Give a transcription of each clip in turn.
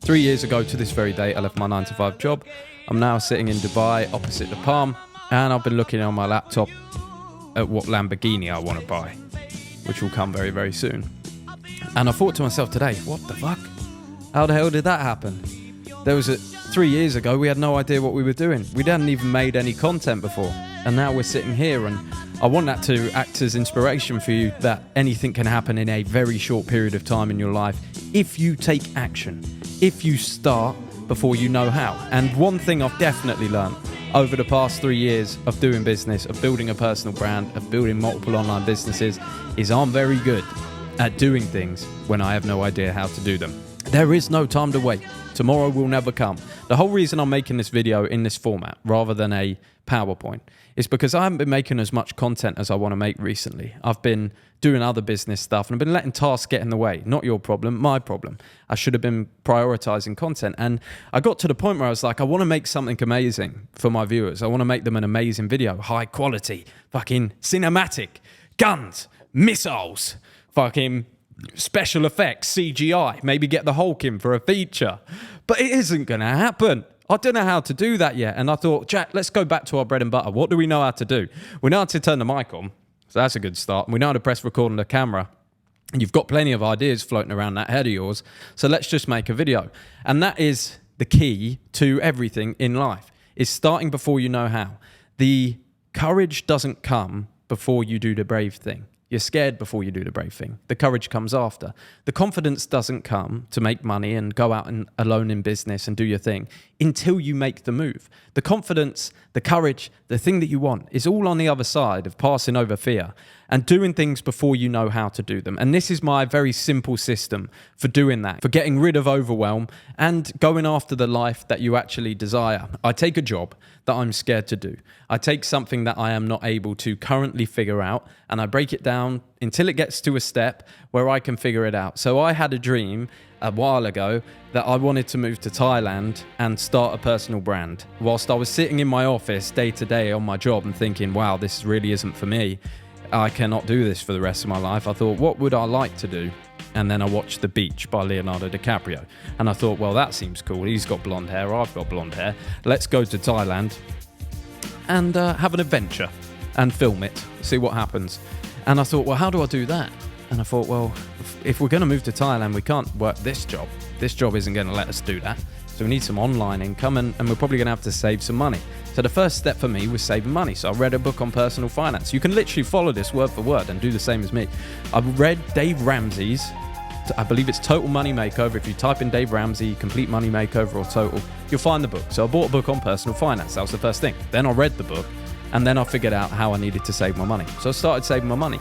3 years ago to this very day, I left my 9-to-5 job. I'm now sitting in Dubai opposite the Palm, and I've been looking on my laptop at what Lamborghini I want to buy, which will come very, very soon. And I thought to myself today, what the fuck? How the hell did that happen? There was 3 years ago, we had no idea what we were doing. We hadn't even made any content before. And now we're sitting here, and I want that to act as inspiration for you, that anything can happen in a very short period of time in your life if you take action, if you start before you know how. And one thing I've definitely learned over the past 3 years of doing business, of building a personal brand, of building multiple online businesses, is I'm very good at doing things when I have no idea how to do them. There is no time to wait. Tomorrow will never come. The whole reason I'm making this video in this format rather than a PowerPoint is because I haven't been making as much content as I want to make recently. I've been doing other business stuff and I've been letting tasks get in the way. Not your problem, my problem. I should have been prioritizing content. And I got to the point where I was like, I want to make something amazing for my viewers. I want to make them an amazing video, high quality, fucking cinematic, guns, missiles, fucking special effects, CGI, maybe get the Hulk in for a feature. But it isn't going to happen. I don't know how to do that yet. And I thought, Jack, let's go back to our bread and butter. What do we know how to do? We know how to turn the mic on. So that's a good start. We know how to press record on the camera. And you've got plenty of ideas floating around that head of yours. So let's just make a video. And that is the key to everything in life, is starting before you know how. The courage doesn't come before you do the brave thing. You're scared before you do the brave thing. The courage comes after. The confidence doesn't come to make money and go out and alone in business and do your thing until you make the move. The confidence, the courage, the thing that you want is all on the other side of passing over fear and doing things before you know how to do them. And this is my very simple system for doing that, for getting rid of overwhelm and going after the life that you actually desire. I take a job that I'm scared to do. I take something that I am not able to currently figure out and I break it down until it gets to a step where I can figure it out. So I had a dream a while ago that I wanted to move to Thailand and start a personal brand. Whilst I was sitting in my office day to day on my job and thinking, wow, this really isn't for me. I cannot do this for the rest of my life. I thought, what would I like to do? And then I watched The Beach by Leonardo DiCaprio. And I thought, well, that seems cool. He's got blonde hair. I've got blonde hair. Let's go to Thailand and have an adventure and film it, see what happens. And I thought, well, how do I do that? And I thought, well, if we're going to move to Thailand, we can't work this job. This job isn't going to let us do that. So we need some online income and we're probably going to have to save some money. So the first step for me was saving money. So I read a book on personal finance. You can literally follow this word for word and do the same as me. I read Dave Ramsey's, I believe it's Total Money Makeover. If you type in Dave Ramsey, Complete Money Makeover or Total, you'll find the book. So I bought a book on personal finance. That was the first thing. Then I read the book and then I figured out how I needed to save my money. So I started saving my money.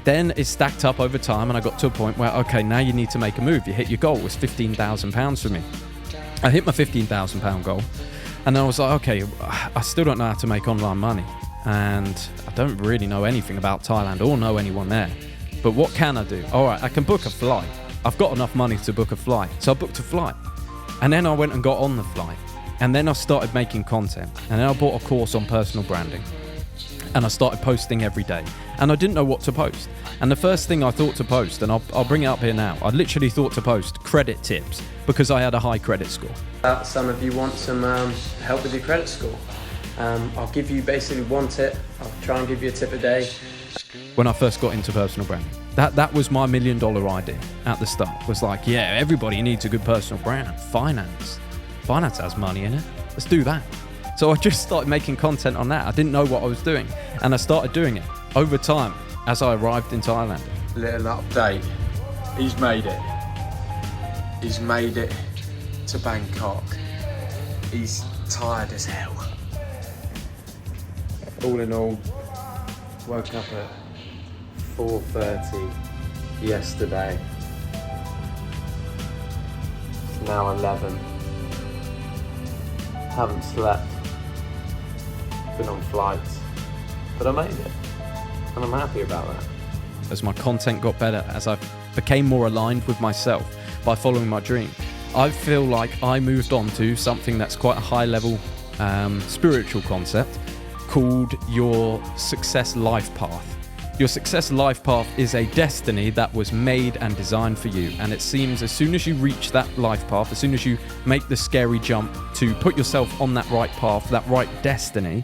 Then it stacked up over time and I got to a point where, okay, now you need to make a move. You hit your goal. It was £15,000 for me. I hit my £15,000 goal. And then I was like, okay, I still don't know how to make online money. And I don't really know anything about Thailand or know anyone there. But what can I do? All right, I can book a flight. I've got enough money to book a flight. So I booked a flight. And then I went and got on the flight. And then I started making content. And then I bought a course on personal branding. And I started posting every day. And I didn't know what to post. And the first thing I thought to post, and I'll bring it up here now, I literally thought to post credit tips because I had a high credit score. Some of you want some help with your credit score. I'll give you basically one tip. I'll try and give you a tip a day. When I first got into personal branding, that was my $1 million idea at the start. Was like, yeah, everybody needs a good personal brand. Finance has money in it. Let's do that. So I just started making content on that. I didn't know what I was doing. And I started doing it over time as I arrived in Thailand. Little update. He's made it. He's made it to Bangkok. He's tired as hell. All in all, woke up at 4:30 yesterday. It's now 11. Haven't slept. Been on flights. But I made it. And I'm happy about that. As my content got better, as I became more aligned with myself by following my dream, I feel like I moved on to something that's quite a high level spiritual concept called your success life path. Your success life path is a destiny that was made and designed for you. And it seems as soon as you reach that life path, as soon as you make the scary jump to put yourself on that right path, that right destiny,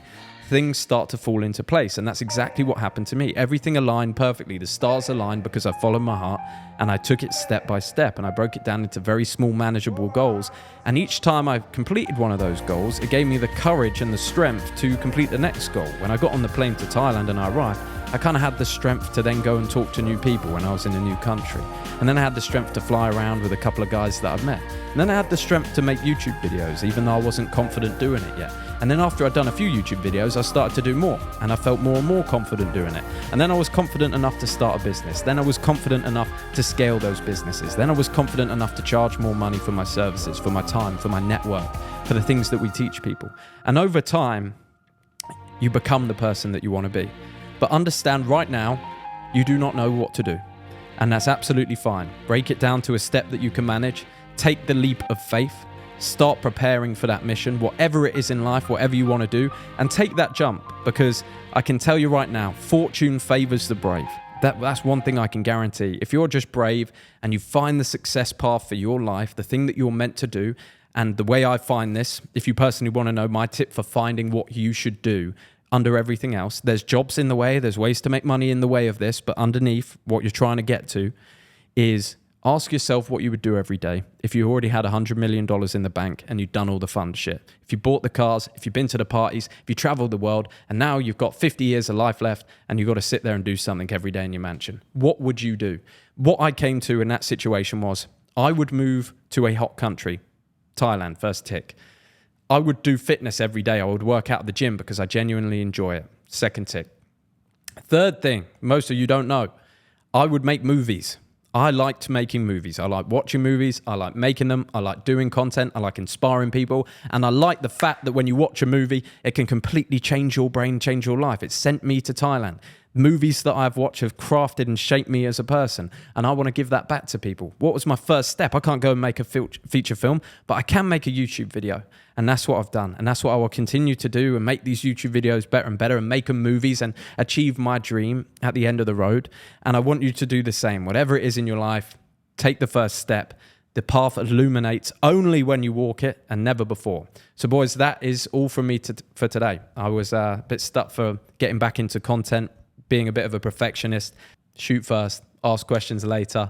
things start to fall into place. And that's exactly what happened to me. Everything aligned perfectly. The stars aligned because I followed my heart and I took it step by step, and I broke it down into very small, manageable goals. And each time I completed one of those goals, it gave me the courage and the strength to complete the next goal. When I got on the plane to Thailand and I arrived, I kind of had the strength to then go and talk to new people when I was in a new country. And then I had the strength to fly around with a couple of guys that I'd met. And then I had the strength to make YouTube videos, even though I wasn't confident doing it yet. And then after I'd done a few YouTube videos, I started to do more, and I felt more and more confident doing it. And then I was confident enough to start a business. Then I was confident enough to scale those businesses. Then I was confident enough to charge more money for my services, for my time, for my network, for the things that we teach people. And over time, you become the person that you want to be. But understand right now, you do not know what to do. And that's absolutely fine. Break it down to a step that you can manage. Take the leap of faith. Start preparing for that mission, whatever it is in life, whatever you want to do, and take that jump, because I can tell you right now, fortune favors the brave. That's one thing I can guarantee. If you're just brave and you find the success path for your life, the thing that you're meant to do, and the way I find this, if you personally want to know my tip for finding what you should do under everything else, there's jobs in the way, there's ways to make money in the way of this, but underneath what you're trying to get to is ask yourself what you would do every day if you already had $100 million in the bank and you'd done all the fun shit. If you bought the cars, if you've been to the parties, if you traveled the world, and now you've got 50 years of life left and you've got to sit there and do something every day in your mansion. What would you do? What I came to in that situation was I would move to a hot country, Thailand, first tick. I would do fitness every day. I would work out at the gym because I genuinely enjoy it. Second tick. Third thing, most of you don't know, I would make movies. I liked making movies. I like watching movies. I like making them. I like doing content. I like inspiring people. And I like the fact that when you watch a movie, it can completely change your brain, change your life. It sent me to Thailand. Movies that I've watched have crafted and shaped me as a person. And I want to give that back to people. What was my first step? I can't go and make a feature film, but I can make a YouTube video. And that's what I've done. And that's what I will continue to do, and make these YouTube videos better and better and make them movies and achieve my dream at the end of the road. And I want you to do the same. Whatever it is in your life, take the first step. The path illuminates only when you walk it and never before. So boys, that is all from me for today. I was a bit stuck for getting back into content, being a bit of a perfectionist. Shoot first, ask questions later.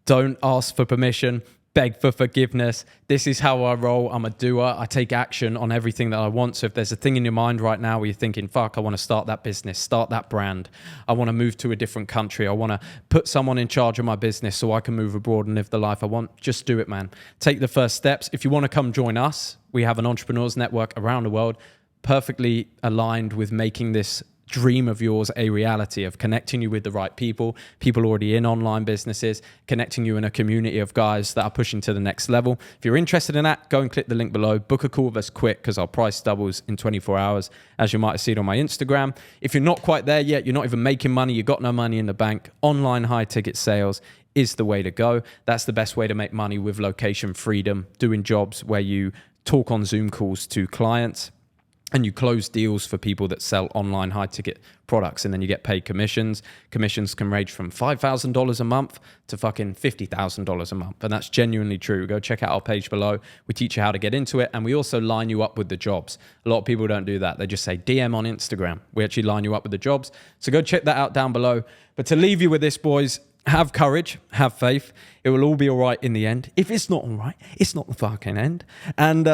Don't ask for permission, beg for forgiveness. This is how I roll. I'm a doer. I take action on everything that I want. So if there's a thing in your mind right now where you're thinking, fuck, I want to start that business, start that brand. I want to move to a different country. I want to put someone in charge of my business so I can move abroad and live the life I want. Just do it, man. Take the first steps. If you want to come join us, we have an entrepreneurs network around the world, perfectly aligned with making this dream of yours a reality, of connecting you with the right people already in online businesses, connecting you in a community of guys that are pushing to the next level. If you're interested in that, go and click the link below. Book a call with us quick, because our price doubles in 24 hours, as you might have seen on my Instagram. If you're not quite there yet, you're not even making money, you've got no money in the bank, online high ticket sales is the way to go. That's the best way to make money, with location freedom, doing jobs where you talk on Zoom calls to clients and you close deals for people that sell online high ticket products, and then you get paid commissions. Commissions can range from $5,000 a month to fucking $50,000 a month. And that's genuinely true. Go check out our page below. We teach you how to get into it. And we also line you up with the jobs. A lot of people don't do that. They just say DM on Instagram. We actually line you up with the jobs. So go check that out down below. But to leave you with this, boys, have courage, have faith. It will all be all right in the end. If it's not all right, it's not the fucking end. And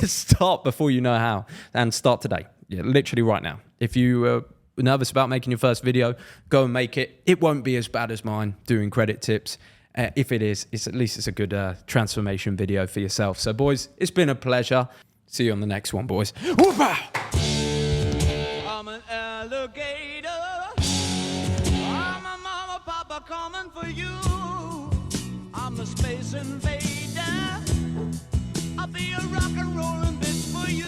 start before you know how, and start today. Yeah, literally right now. If you are nervous about making your first video, go and make it. It won't be as bad as mine doing credit tips. If it is, at least it's a good transformation video for yourself. So boys, it's been a pleasure. See you on the next one, boys. Whoop-ah! I'm an alligator. I'm a mama, papa coming for you. I'm a space invader. I'll be a rock and rollin' bitch for you.